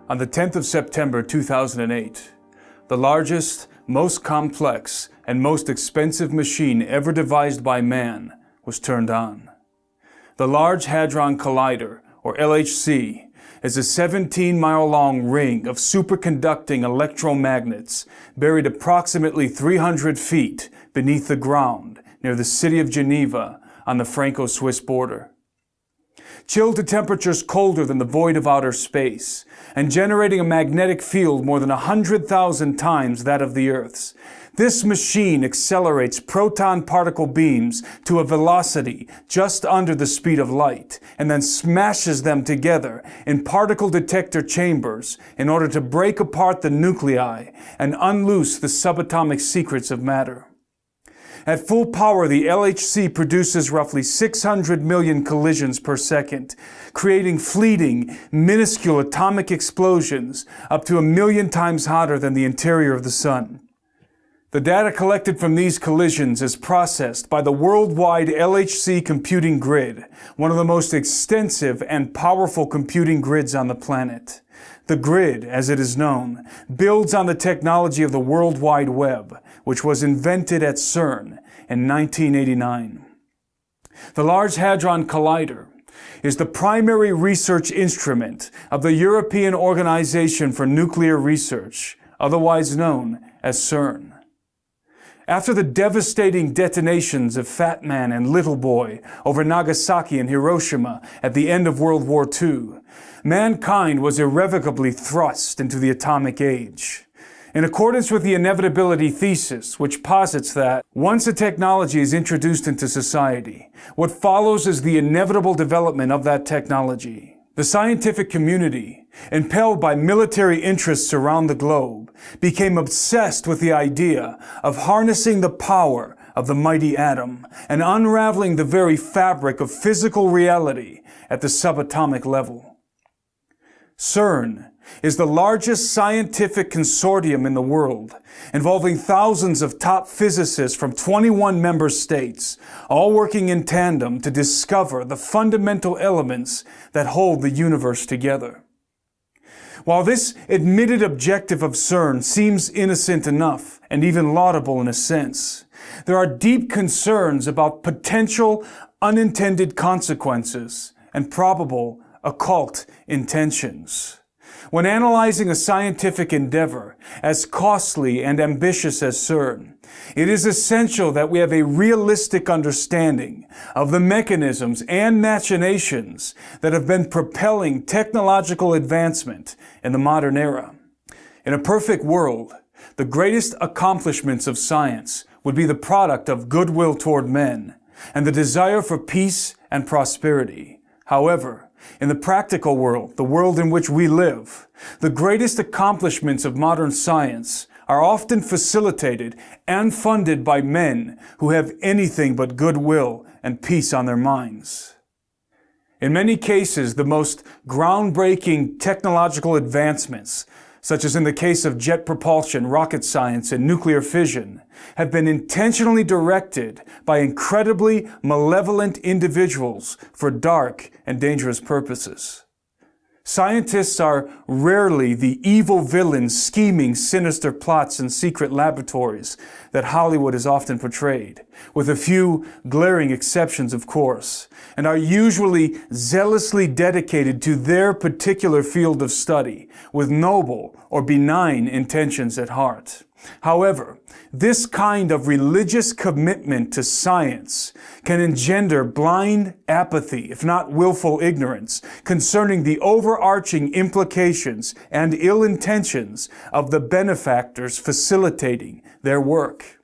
On the 10th of September 2008, the largest, most complex, and most expensive machine ever devised by man was turned on. The Large Hadron Collider, or LHC, is a 17-mile-long ring of superconducting electromagnets buried approximately 300 feet beneath the ground near the city of Geneva on the Franco-Swiss border. Chilled to temperatures colder than the void of outer space, and generating a magnetic field more than 100,000 times that of the Earth's, this machine accelerates proton particle beams to a velocity just under the speed of light, and then smashes them together in particle detector chambers in order to break apart the nuclei and unloose the subatomic secrets of matter. At full power, the LHC produces roughly 600 million collisions per second, creating fleeting, minuscule atomic explosions up to 1 million times hotter than the interior of the Sun. The data collected from these collisions is processed by the worldwide LHC computing grid, one of the most extensive and powerful computing grids on the planet. The grid, as it is known, builds on the technology of the World Wide Web, which was invented at CERN in 1989. The Large Hadron Collider is the primary research instrument of the European Organization for Nuclear Research, otherwise known as CERN. After the devastating detonations of Fat Man and Little Boy over Nagasaki and Hiroshima at the end of World War II, mankind was irrevocably thrust into the atomic age. In accordance with the inevitability thesis, which posits that once a technology is introduced into society, what follows is the inevitable development of that technology. The scientific community, impelled by military interests around the globe, became obsessed with the idea of harnessing the power of the mighty atom and unraveling the very fabric of physical reality at the subatomic level. CERN is the largest scientific consortium in the world, involving thousands of top physicists from 21 member states, all working in tandem to discover the fundamental elements that hold the universe together. While this admitted objective of CERN seems innocent enough, and even laudable in a sense, there are deep concerns about potential unintended consequences and probable occult intentions. When analyzing a scientific endeavor as costly and ambitious as CERN, it is essential that we have a realistic understanding of the mechanisms and machinations that have been propelling technological advancement in the modern era. In a perfect world, the greatest accomplishments of science would be the product of goodwill toward men and the desire for peace and prosperity. However, in the practical world, the world in which we live, the greatest accomplishments of modern science are often facilitated and funded by men who have anything but goodwill and peace on their minds. In many cases, the most groundbreaking technological advancements, such as in the case of jet propulsion, rocket science, and nuclear fission, have been intentionally directed by incredibly malevolent individuals for dark and dangerous purposes. Scientists are rarely the evil villains scheming sinister plots in secret laboratories that Hollywood has often portrayed, with a few glaring exceptions, of course, and are usually zealously dedicated to their particular field of study, with noble or benign intentions at heart. However, this kind of religious commitment to science can engender blind apathy, if not willful ignorance, concerning the overarching implications and ill intentions of the benefactors facilitating their work.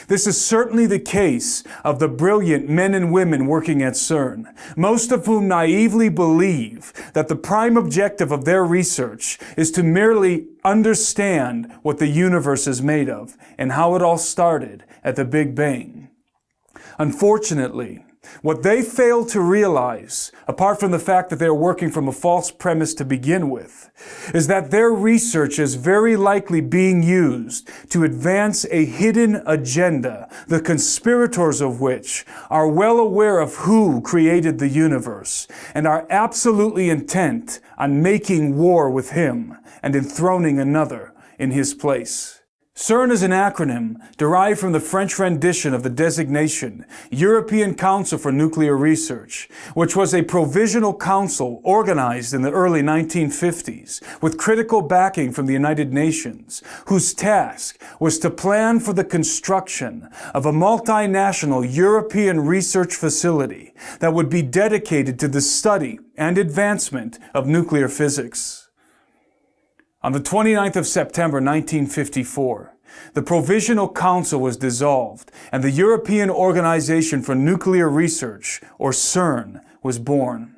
This is certainly the case of the brilliant men and women working at CERN, most of whom naively believe that the prime objective of their research is to merely understand what the universe is made of and how it all started at the Big Bang. Unfortunately, What they fail to realize, apart from the fact that they're working from a false premise to begin with, is that their research is very likely being used to advance a hidden agenda, the conspirators of which are well aware of who created the universe and are absolutely intent on making war with him and enthroning another in his place. CERN is an acronym derived from the French rendition of the designation European Council for Nuclear Research, which was a provisional council organized in the early 1950s with critical backing from the United Nations, whose task was to plan for the construction of a multinational European research facility that would be dedicated to the study and advancement of nuclear physics. On the 29th of September 1954, the Provisional Council was dissolved and the European Organization for Nuclear Research, or CERN, was born.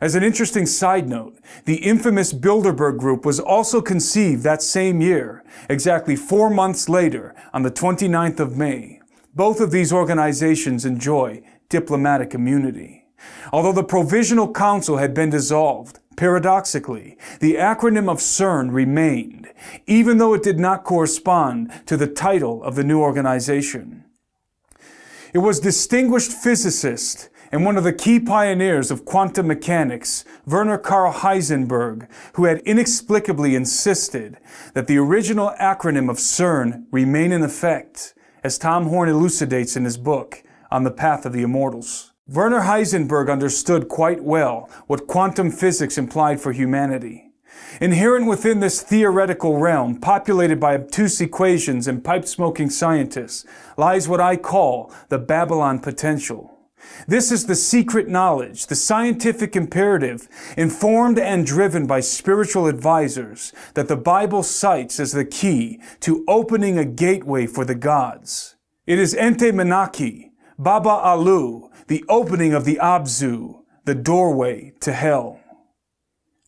As an interesting side note, the infamous Bilderberg Group was also conceived that same year, exactly 4 months later, on the 29th of May. Both of these organizations enjoy diplomatic immunity. Although the Provisional Council had been dissolved, paradoxically, the acronym of CERN remained, even though it did not correspond to the title of the new organization. It was distinguished physicist and one of the key pioneers of quantum mechanics, Werner Karl Heisenberg, who had inexplicably insisted that the original acronym of CERN remain in effect, as Tom Horn elucidates in his book, On the Path of the Immortals. Werner Heisenberg understood quite well what quantum physics implied for humanity. Inherent within this theoretical realm, populated by obtuse equations and pipe-smoking scientists, lies what I call the Babylon potential. This is the secret knowledge, the scientific imperative, informed and driven by spiritual advisors, that the Bible cites as the key to opening a gateway for the gods. It is Ente Menaki, Baba Alu, the opening of the Abzu, the doorway to hell.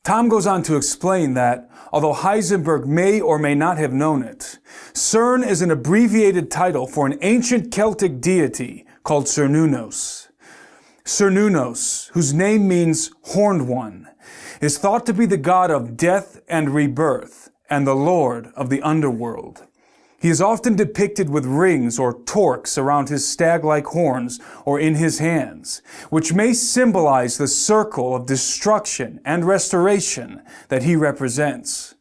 Tom goes on to explain that, although Heisenberg may or may not have known it, CERN is an abbreviated title for an ancient Celtic deity called Cernunnos. Cernunnos, whose name means horned one, is thought to be the god of death and rebirth and the lord of the underworld. He is often depicted with rings or torques around his stag-like horns or in his hands, which may symbolize the circle of destruction and restoration that he represents.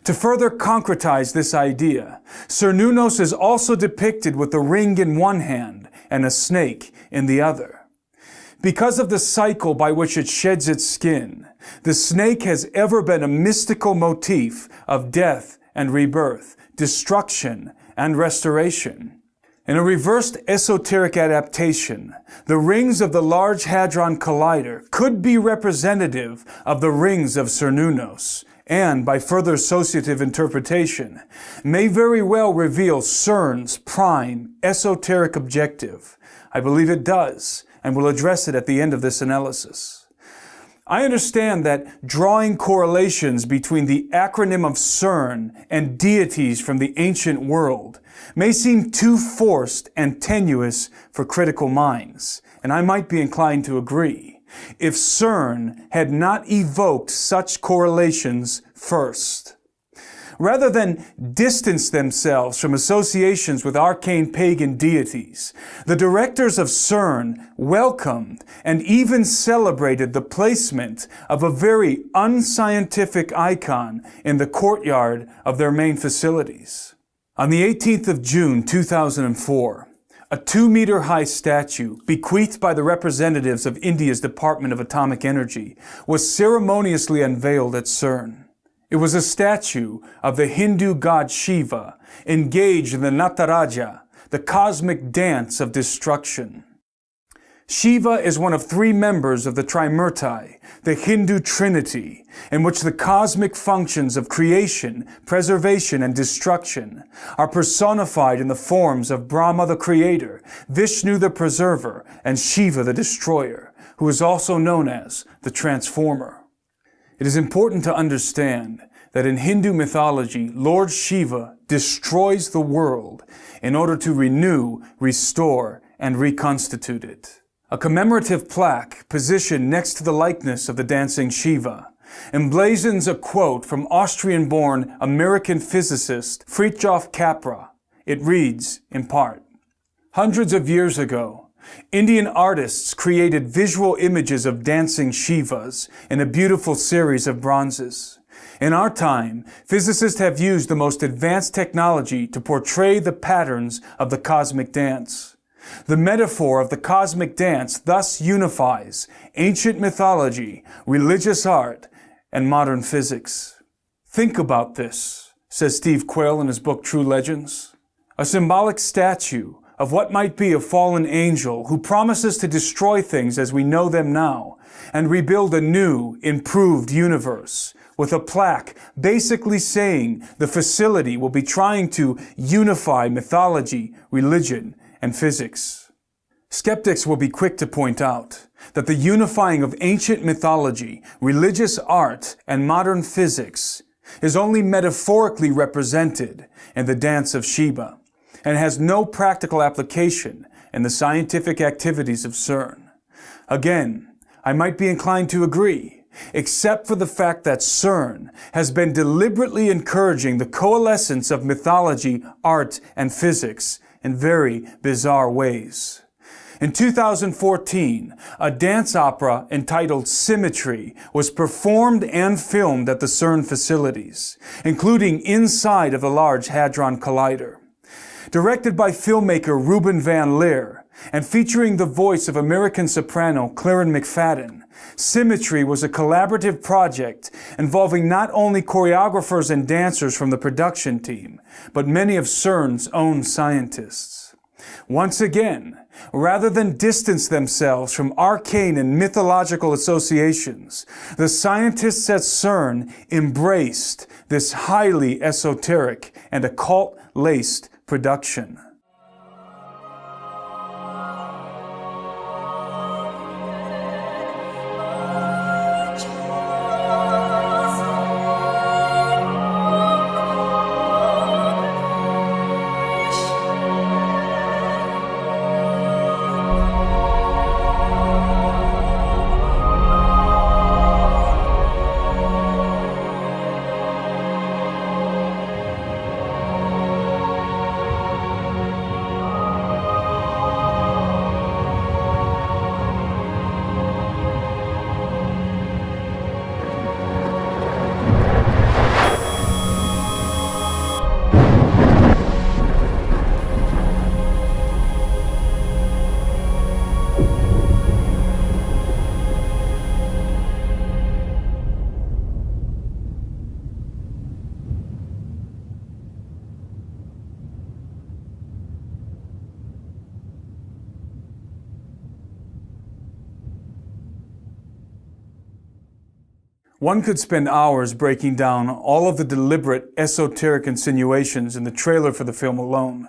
To further concretize this idea, Cernunnos is also depicted with a ring in one hand and a snake in the other. Because of the cycle by which it sheds its skin, the snake has ever been a mystical motif of death and rebirth, destruction and restoration. In a reversed esoteric adaptation, the rings of the Large Hadron Collider could be representative of the rings of Cernunnos, and, by further associative interpretation, may very well reveal CERN's prime esoteric objective. I believe it does, and will address it at the end of this analysis. I understand that drawing correlations between the acronym of CERN and deities from the ancient world may seem too forced and tenuous for critical minds, and I might be inclined to agree, if CERN had not evoked such correlations first. Rather than distance themselves from associations with arcane pagan deities, the directors of CERN welcomed and even celebrated the placement of a very unscientific icon in the courtyard of their main facilities. On the 18th of June 2004, a 2-meter-high statue, bequeathed by the representatives of India's Department of Atomic Energy, was ceremoniously unveiled at CERN. It was a statue of the Hindu god Shiva, engaged in the Nataraja, the cosmic dance of destruction. Shiva is one of 3 members of the Trimurti, the Hindu Trinity, in which the cosmic functions of creation, preservation, and destruction are personified in the forms of Brahma the Creator, Vishnu the Preserver, and Shiva the Destroyer, who is also known as the Transformer. It is important to understand that in Hindu mythology, Lord Shiva destroys the world in order to renew, restore, and reconstitute it. A commemorative plaque positioned next to the likeness of the dancing Shiva emblazons a quote from Austrian-born American physicist Fritjof Capra. It reads, in part, "Hundreds of years ago, Indian artists created visual images of dancing Shivas in a beautiful series of bronzes. In our time, physicists have used the most advanced technology to portray the patterns of the cosmic dance. The metaphor of the cosmic dance thus unifies ancient mythology, religious art, and modern physics." Think about this, says Steve Quayle in his book True Legends. A symbolic statue of what might be a fallen angel who promises to destroy things as we know them now and rebuild a new, improved universe, with a plaque basically saying the facility will be trying to unify mythology, religion, and physics. Skeptics will be quick to point out that the unifying of ancient mythology, religious art, and modern physics is only metaphorically represented in the dance of Shiva and has no practical application in the scientific activities of CERN. Again, I might be inclined to agree, except for the fact that CERN has been deliberately encouraging the coalescence of mythology, art, and physics in very bizarre ways. In 2014, a dance opera entitled Symmetry was performed and filmed at the CERN facilities, including inside of the Large Hadron Collider. Directed by filmmaker Ruben Van Leer and featuring the voice of American soprano Claren McFadden, Symmetry was a collaborative project involving not only choreographers and dancers from the production team, but many of CERN's own scientists. Once again, rather than distance themselves from arcane and mythological associations, the scientists at CERN embraced this highly esoteric and occult-laced production. One could spend hours breaking down all of the deliberate esoteric insinuations in the trailer for the film alone.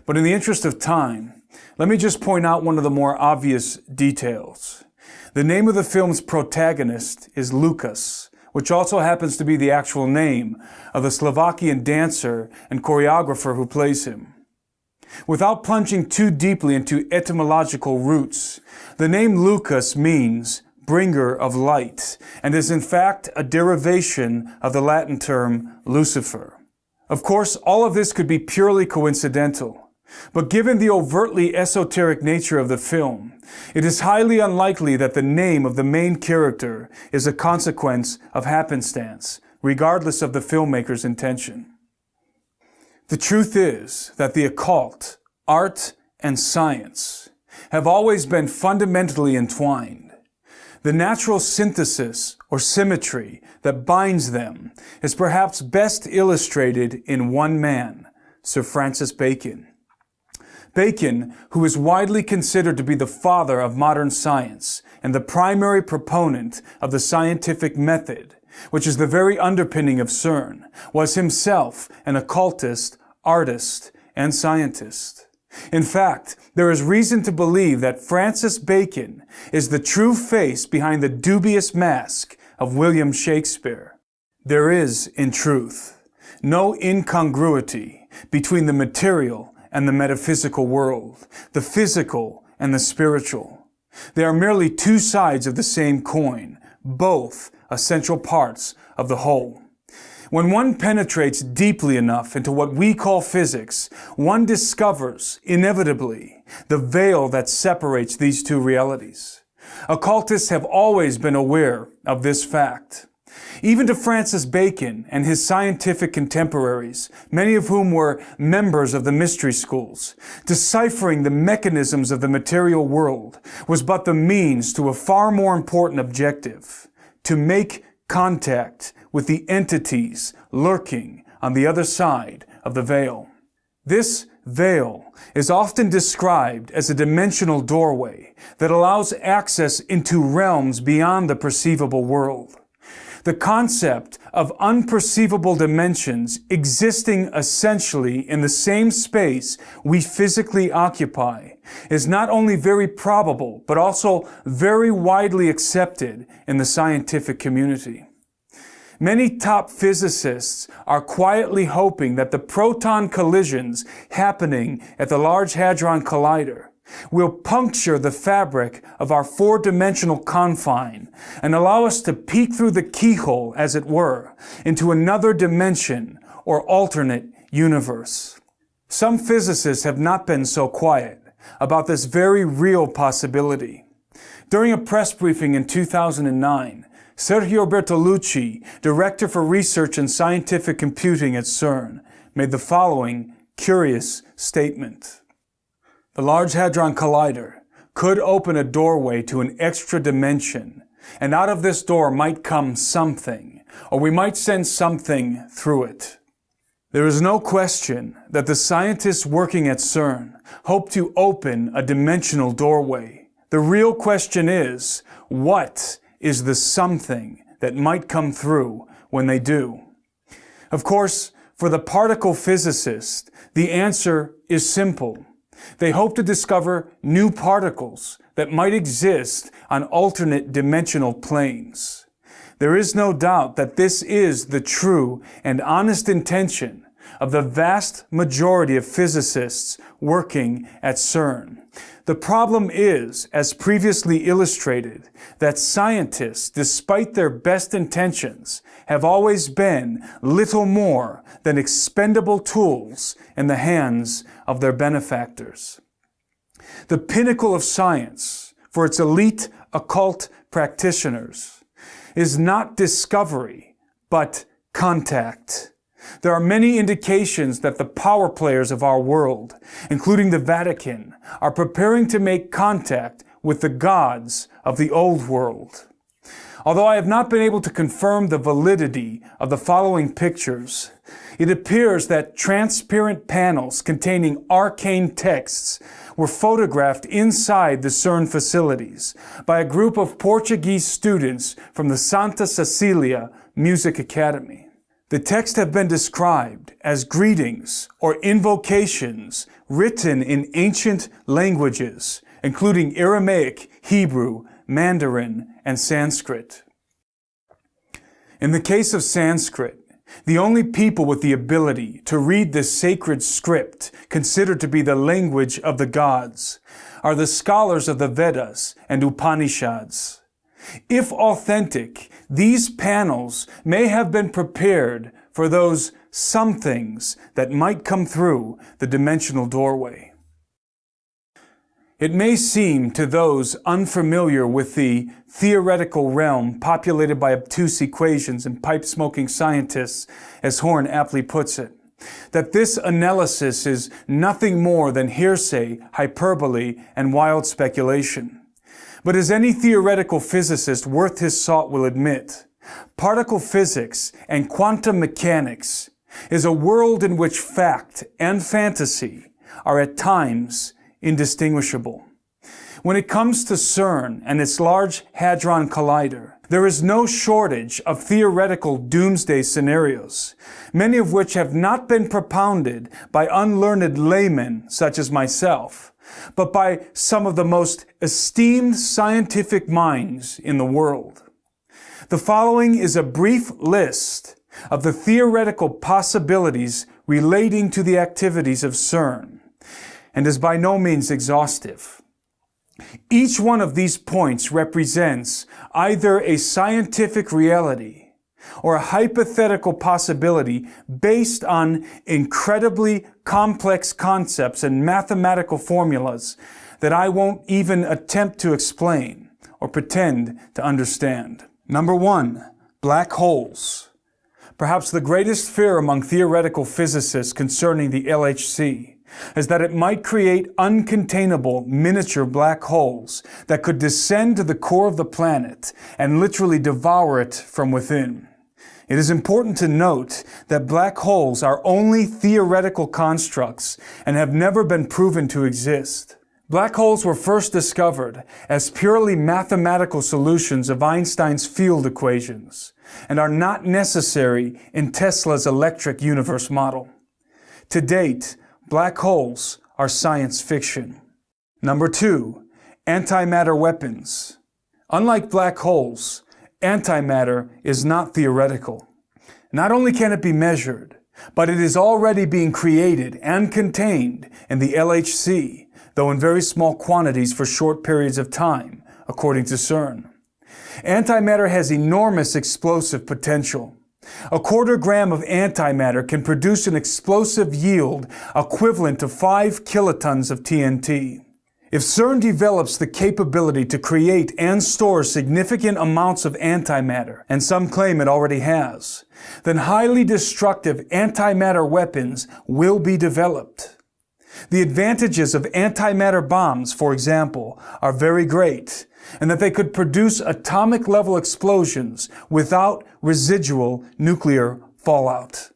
But in the interest of time, let me just point out one of the more obvious details. The name of the film's protagonist is Lucas, which also happens to be the actual name of the Slovakian dancer and choreographer who plays him. Without plunging too deeply into etymological roots, the name Lucas means bringer of light, and is in fact a derivation of the Latin term Lucifer. Of course, all of this could be purely coincidental, but given the overtly esoteric nature of the film, it is highly unlikely that the name of the main character is a consequence of happenstance, regardless of the filmmaker's intention. The truth is that the occult, art, and science have always been fundamentally entwined. The natural synthesis or symmetry that binds them is perhaps best illustrated in one man, Sir Francis Bacon. Bacon, who is widely considered to be the father of modern science and the primary proponent of the scientific method, which is the very underpinning of CERN, was himself an occultist, artist, and scientist. In fact, there is reason to believe that Francis Bacon is the true face behind the dubious mask of William Shakespeare. There is, in truth, no incongruity between the material and the metaphysical world, the physical and the spiritual. They are merely two sides of the same coin, both essential parts of the whole. When one penetrates deeply enough into what we call physics, one discovers, inevitably, the veil that separates these two realities. Occultists have always been aware of this fact. Even to Francis Bacon and his scientific contemporaries, many of whom were members of the mystery schools, deciphering the mechanisms of the material world was but the means to a far more important objective: to make contact with the entities lurking on the other side of the veil. This veil is often described as a dimensional doorway that allows access into realms beyond the perceivable world. The concept of unperceivable dimensions existing essentially in the same space we physically occupy is not only very probable, but also very widely accepted in the scientific community. Many top physicists are quietly hoping that the proton collisions happening at the Large Hadron Collider will puncture the fabric of our four-dimensional confine and allow us to peek through the keyhole, as it were, into another dimension or alternate universe. Some physicists have not been so quiet about this very real possibility. During a press briefing in 2009, Sergio Bertolucci, Director for Research and Scientific Computing at CERN, made the following curious statement. The Large Hadron Collider could open a doorway to an extra dimension, and out of this door might come something, or we might send something through it. There is no question that the scientists working at CERN hope to open a dimensional doorway. The real question is, what is the something that might come through when they do? Of course, for the particle physicist, the answer is simple. They hope to discover new particles that might exist on alternate dimensional planes. There is no doubt that this is the true and honest intention of the vast majority of physicists working at CERN. The problem is, as previously illustrated, that scientists, despite their best intentions, have always been little more than expendable tools in the hands of their benefactors. The pinnacle of science, for its elite occult practitioners, is not discovery, but contact. There are many indications that the power players of our world, including the Vatican, are preparing to make contact with the gods of the old world. Although I have not been able to confirm the validity of the following pictures, it appears that transparent panels containing arcane texts were photographed inside the CERN facilities by a group of Portuguese students from the Santa Cecilia Music Academy. The texts have been described as greetings or invocations written in ancient languages, including Aramaic, Hebrew, Mandarin, and Sanskrit. In the case of Sanskrit, the only people with the ability to read this sacred script, considered to be the language of the gods, are the scholars of the Vedas and Upanishads. If authentic, these panels may have been prepared for those somethings that might come through the dimensional doorway. It may seem to those unfamiliar with the theoretical realm populated by obtuse equations and pipe-smoking scientists, as Horn aptly puts it, that this analysis is nothing more than hearsay, hyperbole, and wild speculation. But as any theoretical physicist worth his salt will admit, particle physics and quantum mechanics is a world in which fact and fantasy are at times indistinguishable. When it comes to CERN and its Large Hadron Collider, there is no shortage of theoretical doomsday scenarios, many of which have not been propounded by unlearned laymen such as myself, but by some of the most esteemed scientific minds in the world. The following is a brief list of the theoretical possibilities relating to the activities of CERN, and is by no means exhaustive. Each one of these points represents either a scientific reality or a hypothetical possibility based on incredibly complex concepts and mathematical formulas that I won't even attempt to explain or pretend to understand. Number 1, black holes. Perhaps the greatest fear among theoretical physicists concerning the LHC is that it might create uncontainable miniature black holes that could descend to the core of the planet and literally devour it from within. It is important to note that black holes are only theoretical constructs and have never been proven to exist. Black holes were first discovered as purely mathematical solutions of Einstein's field equations and are not necessary in Tesla's electric universe model. To date, black holes are science fiction. Number 2, antimatter weapons. Unlike black holes, antimatter is not theoretical. Not only can it be measured, but it is already being created and contained in the LHC, though in very small quantities for short periods of time, according to CERN. Antimatter has enormous explosive potential. A quarter gram of antimatter can produce an explosive yield equivalent to 5 kilotons of TNT. If CERN develops the capability to create and store significant amounts of antimatter, and some claim it already has, then highly destructive antimatter weapons will be developed. The advantages of antimatter bombs, for example, are very great, and that they could produce atomic-level explosions without residual nuclear fallout.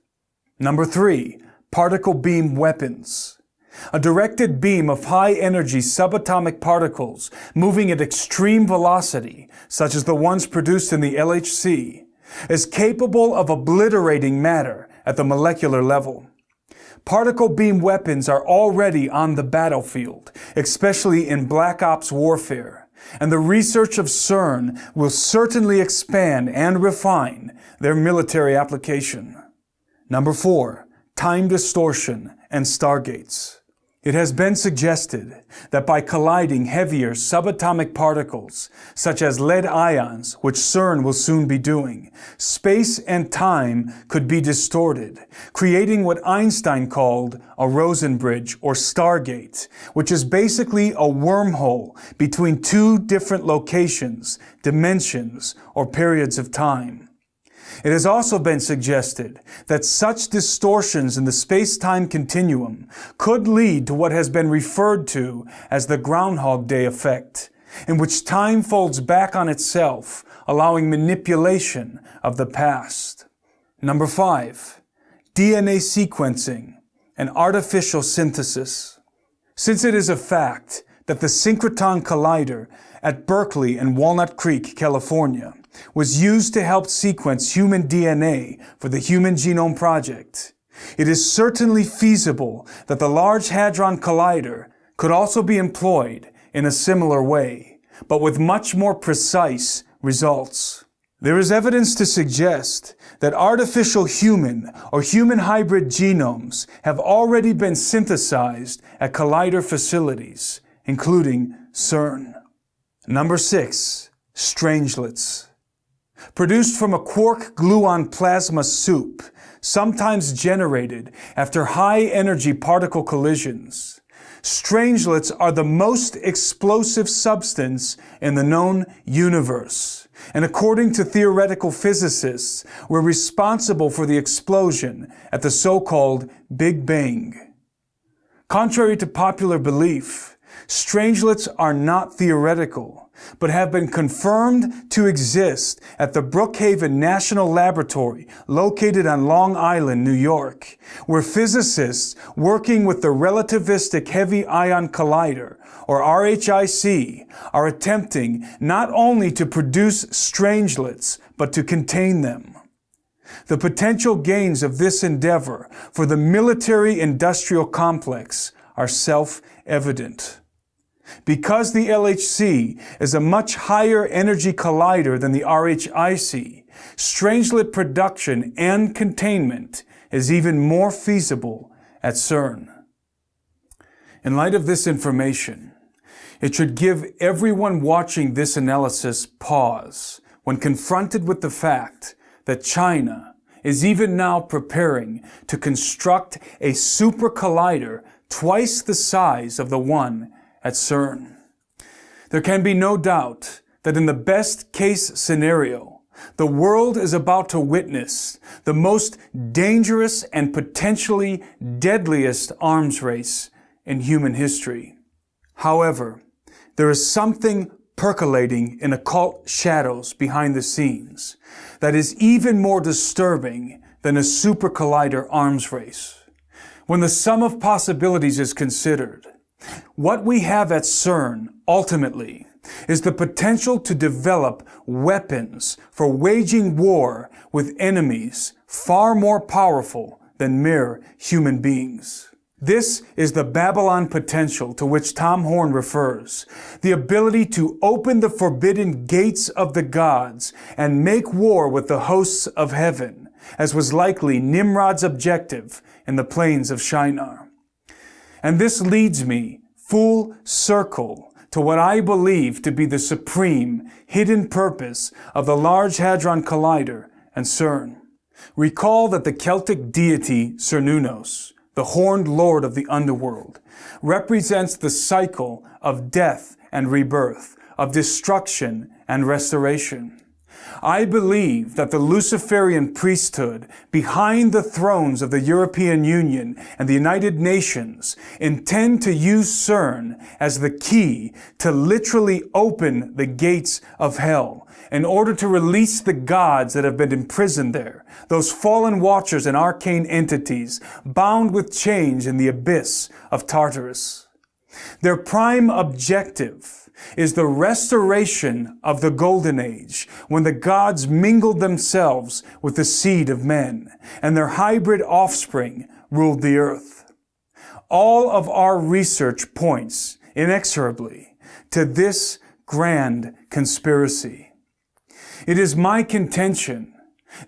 Number 3, particle beam weapons. A directed beam of high-energy subatomic particles moving at extreme velocity, such as the ones produced in the LHC, is capable of obliterating matter at the molecular level. Particle beam weapons are already on the battlefield, especially in Black Ops warfare, and the research of CERN will certainly expand and refine their military application. Number 4, time distortion and stargates. It has been suggested that by colliding heavier subatomic particles, such as lead ions, which CERN will soon be doing, space and time could be distorted, creating what Einstein called a Rosen bridge or stargate, which is basically a wormhole between two different locations, dimensions, or periods of time. It has also been suggested that such distortions in the space-time continuum could lead to what has been referred to as the Groundhog Day effect, in which time folds back on itself, allowing manipulation of the past. Number 5, DNA sequencing and artificial synthesis. Since it is a fact that the synchrotron collider at Berkeley and Walnut Creek, California, was used to help sequence human DNA for the Human Genome Project, it is certainly feasible that the Large Hadron Collider could also be employed in a similar way, but with much more precise results. There is evidence to suggest that artificial human or human hybrid genomes have already been synthesized at collider facilities, including CERN. Number 6, strangelets. Produced from a quark-gluon plasma soup, sometimes generated after high-energy particle collisions, strangelets are the most explosive substance in the known universe, and according to theoretical physicists, were responsible for the explosion at the so-called Big Bang. Contrary to popular belief, strangelets are not theoretical, but have been confirmed to exist at the Brookhaven National Laboratory located on Long Island, New York, where physicists working with the Relativistic Heavy Ion Collider, or RHIC, are attempting not only to produce strangelets, but to contain them. The potential gains of this endeavor for the military-industrial complex are self-evident. Because the LHC is a much higher energy collider than the RHIC, strangelet production and containment is even more feasible at CERN. In light of this information, It should give everyone watching this analysis pause when confronted with the fact that China is even now preparing to construct a super collider twice the size of the one at CERN. There can be no doubt that in the best case scenario, the world is about to witness the most dangerous and potentially deadliest arms race in human history. However, there is something percolating in occult shadows behind the scenes that is even more disturbing than a super collider arms race. When the sum of possibilities is considered, what we have at CERN ultimately is the potential to develop weapons for waging war with enemies far more powerful than mere human beings. This is the Babylon potential to which Tom Horn refers, the ability to open the forbidden gates of the gods and make war with the hosts of heaven, as was likely Nimrod's objective in the plains of Shinar. And this leads me full circle to what I believe to be the supreme hidden purpose of the Large Hadron Collider and CERN. Recall that the Celtic deity Cernunnos, the horned lord of the underworld, represents the cycle of death and rebirth, of destruction and restoration. I believe that the Luciferian priesthood behind the thrones of the European Union and the United Nations intend to use CERN as the key to literally open the gates of hell in order to release the gods that have been imprisoned there, those fallen watchers and arcane entities bound with chains in the abyss of Tartarus. Their prime objective is the restoration of the Golden Age, when the gods mingled themselves with the seed of men, and their hybrid offspring ruled the earth. All of our research points inexorably to this grand conspiracy. It is my contention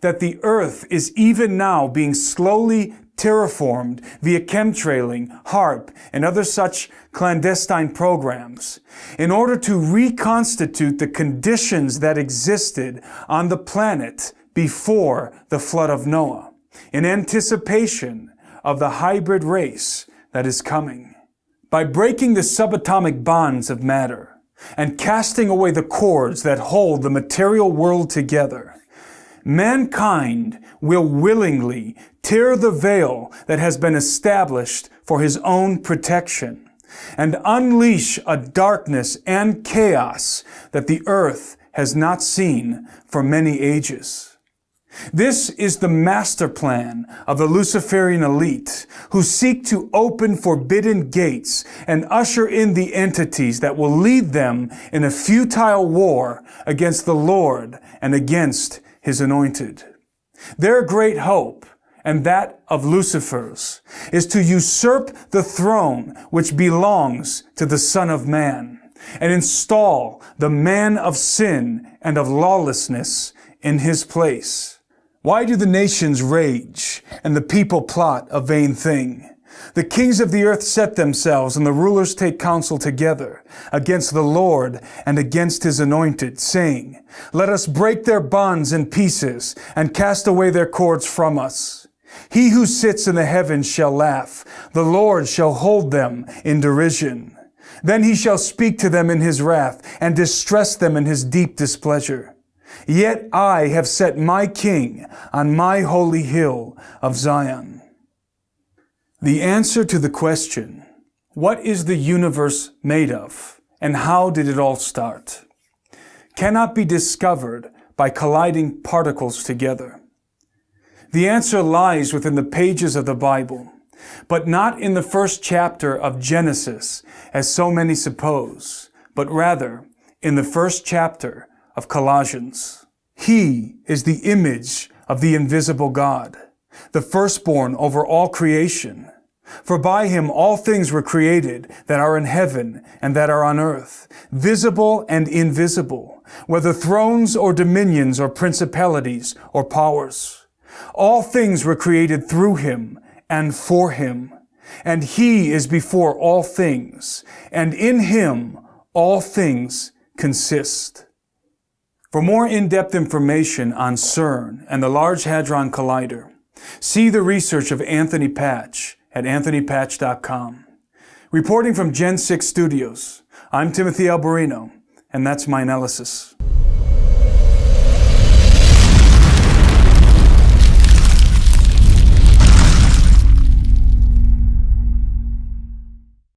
that the earth is even now being slowly terraformed via chemtrailing, HARP, and other such clandestine programs in order to reconstitute the conditions that existed on the planet before the flood of Noah, in anticipation of the hybrid race that is coming. By breaking the subatomic bonds of matter and casting away the cords that hold the material world together, mankind will willingly tear the veil that has been established for his own protection and unleash a darkness and chaos that the earth has not seen for many ages. This is the master plan of the Luciferian elite, who seek to open forbidden gates and usher in the entities that will lead them in a futile war against the Lord and against His anointed. Their great hope, and that of Lucifer's, is to usurp the throne which belongs to the Son of Man, and install the man of sin and of lawlessness in his place. Why do the nations rage, and the people plot a vain thing? The kings of the earth set themselves, and the rulers take counsel together against the Lord and against His anointed, saying, "Let us break their bonds in pieces, and cast away their cords from us. He who sits in the heavens shall laugh. The Lord shall hold them in derision. Then He shall speak to them in His wrath, and distress them in His deep displeasure. Yet I have set my King on my holy hill of Zion." The answer to the question, what is the universe made of, and how did it all start, cannot be discovered by colliding particles together. The answer lies within the pages of the Bible, but not in the first chapter of Genesis, as so many suppose, but rather in the first chapter of Colossians. He is the image of the invisible God, the firstborn over all creation. For by Him all things were created that are in heaven and that are on earth, visible and invisible, whether thrones or dominions or principalities or powers. All things were created through Him and for Him, and He is before all things, and in Him all things consist. For more in-depth information on CERN and the Large Hadron Collider, see the research of Anthony Patch at anthonypatch.com. Reporting from Gen 6 Studios, I'm Timothy Alberino, and that's my analysis.